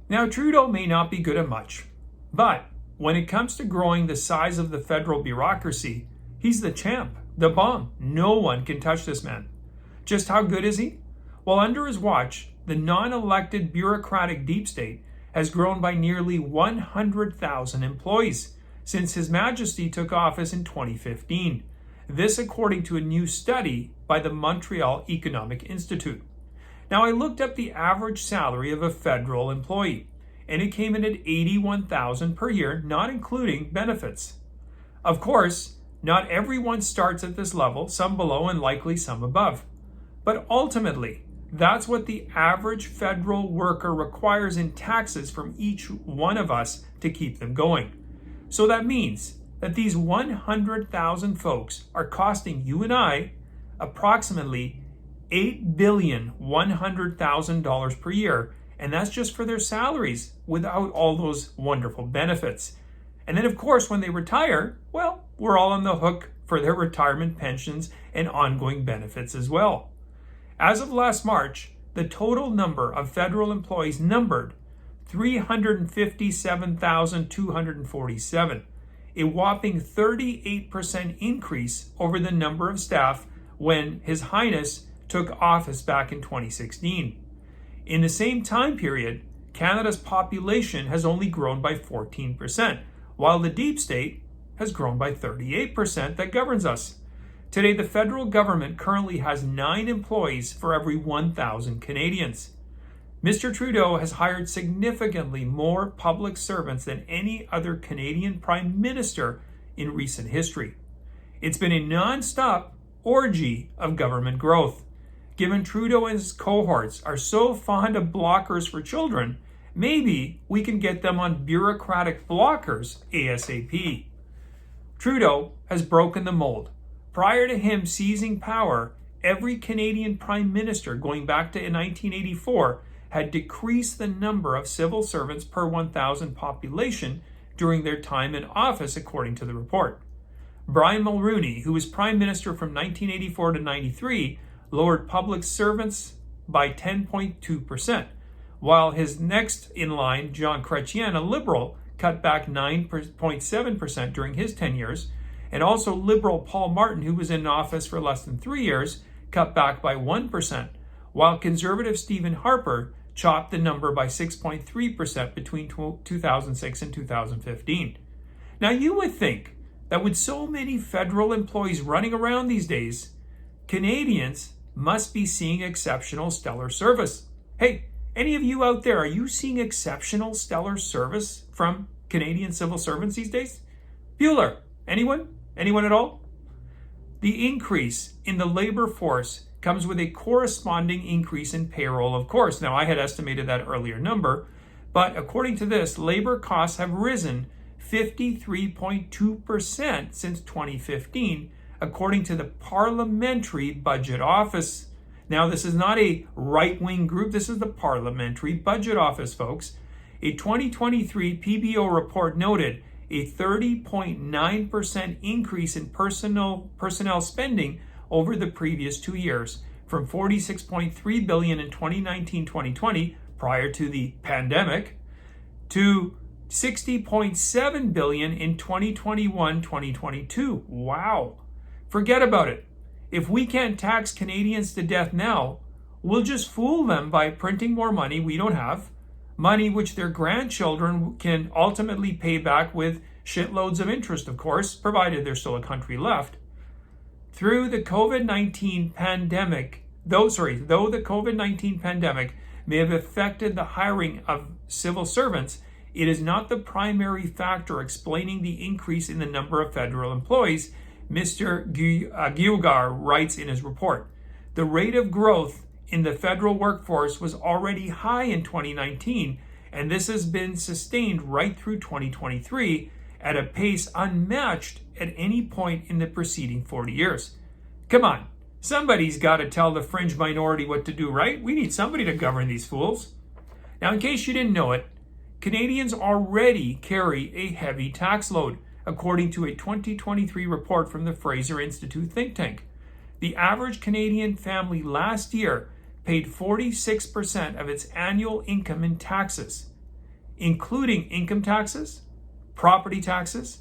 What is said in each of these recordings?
Now, Trudeau may not be good at much, but when it comes to growing the size of the federal bureaucracy, he's the champ, the bomb. No one can touch this man. Just how good is he? Well, under his watch, the non-elected bureaucratic deep state has grown by nearly 100,000 employees since His Majesty took office in 2015. This according to a new study by the Montreal Economic Institute. Now, I looked up the average salary of a federal employee, and it came in at $81,000 per year, not including benefits. Of course, not everyone starts at this level, some below and likely some above. But ultimately, that's what the average federal worker requires in taxes from each one of us to keep them going. So that means that these 100,000 folks are costing you and I approximately $8,100,000 per year, and that's just for their salaries without all those wonderful benefits. And then, of course, when they retire, well, we're all on the hook for their retirement pensions and ongoing benefits as well. As of last March, the total number of federal employees numbered 357,247, a whopping 38% increase over the number of staff when His Highness took office back in 2016. In the same time period, Canada's population has only grown by 14%, while the deep state has grown by 38% that governs us. Today, the federal government currently has 9 employees for every 1,000 Canadians. Mr. Trudeau has hired significantly more public servants than any other Canadian Prime Minister in recent history. It's been a non-stop orgy of government growth. Given Trudeau and his cohorts are so fond of blockers for children, maybe we can get them on bureaucratic blockers ASAP. Trudeau has broken the mold. Prior to him seizing power, every Canadian Prime Minister going back to 1984 had decreased the number of civil servants per 1,000 population during their time in office, according to the report. Brian Mulroney, who was Prime Minister from 1984 to 93, lowered public servants by 10.2%, while his next in line, Jean Chrétien, a Liberal, cut back 9.7% during his 10 years, and also Liberal Paul Martin, who was in office for less than 3 years, cut back by 1%, while Conservative Stephen Harper chopped the number by 6.3% between 2006 and 2015. Now, you would think that with so many federal employees running around these days, Canadians must be seeing exceptional stellar service. Hey, any of you out there, are you seeing exceptional stellar service from Canadian civil servants these days? Bueller, anyone? Anyone at all? The increase in the labor force comes with a corresponding increase in payroll, of course. Now, I had estimated that earlier number, but according to this, labor costs have risen 53.2% since 2015, according to the Parliamentary Budget Office. Now, this is not a right-wing group. This is the Parliamentary Budget Office, folks. A 2023 PBO report noted a 30.9% increase in personnel spending over the previous 2 years, from $46.3 billion in 2019-2020, prior to the pandemic, to $60.7 billion in 2021-2022. Wow. Forget about it. If we can't tax Canadians to death now, we'll just fool them by printing more money we don't have, money which their grandchildren can ultimately pay back with shitloads of interest, of course, provided there's still a country left. Though the COVID-19 pandemic may have affected the hiring of civil servants, it is not the primary factor explaining the increase in the number of federal employees, Mr. Guilgar writes in his report. The rate of growth in the federal workforce was already high in 2019, and this has been sustained right through 2023 at a pace unmatched at any point in the preceding 40 years. Come on, somebody's got to tell the fringe minority what to do, right? We need somebody to govern these fools. Now, in case you didn't know it, Canadians already carry a heavy tax load, according to a 2023 report from the Fraser Institute think tank. The average Canadian family last year paid 46% of its annual income in taxes. including income taxes, property taxes,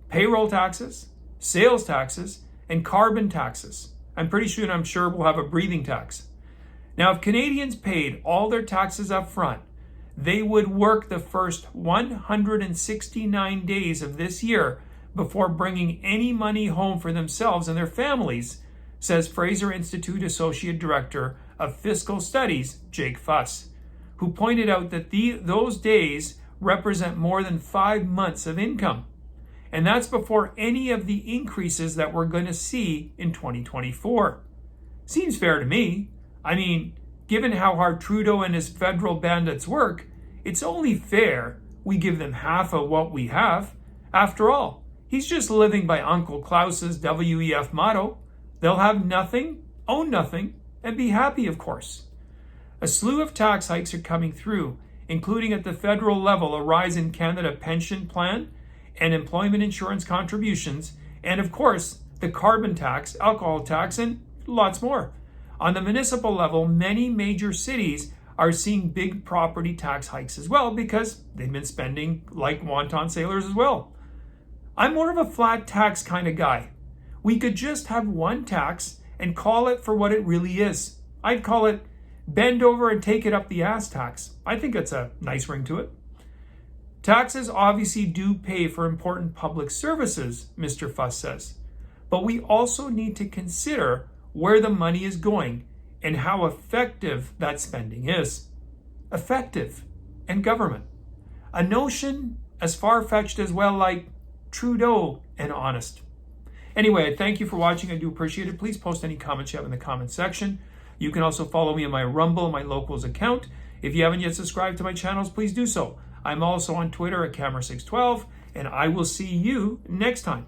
payroll taxes, sales taxes, and carbon taxes. I'm sure we'll have a breathing tax. Now, if Canadians paid all their taxes up front, they would work the first 169 days of this year before bringing any money home for themselves and their families, says Fraser Institute Associate Director of Fiscal Studies, Jake Fuss, who pointed out that those days represent more than 5 months of income. And that's before any of the increases that we're going to see in 2024. Seems fair to me. I mean, given how hard Trudeau and his federal bandits work, it's only fair we give them half of what we have. After all, he's just living by Uncle Klaus's WEF motto. They'll have nothing, own nothing, and be happy, of course. A slew of tax hikes are coming through, including at the federal level a rise in Canada pension plan and employment insurance contributions, and of course, the carbon tax, alcohol tax, and lots more. On the municipal level, many major cities are seeing big property tax hikes as well because they've been spending like wonton sailors as well. I'm more of a flat tax kind of guy. We could just have one tax and call it for what it really is. I'd call it bend over and take it up the ass tax. I think it's a nice ring to it. Taxes obviously do pay for important public services, Mr. Fuss says, but we also need to consider where the money is going and how effective that spending is. Effective and government. A notion as far-fetched as well like Trudeau and honest. Anyway, thank you for watching. I do appreciate it. Please post any comments you have in the comment section. You can also follow me on my Rumble and my Locals account. If you haven't yet subscribed to my channels, please do so. I'm also on Twitter at Camera612, and I will see you next time.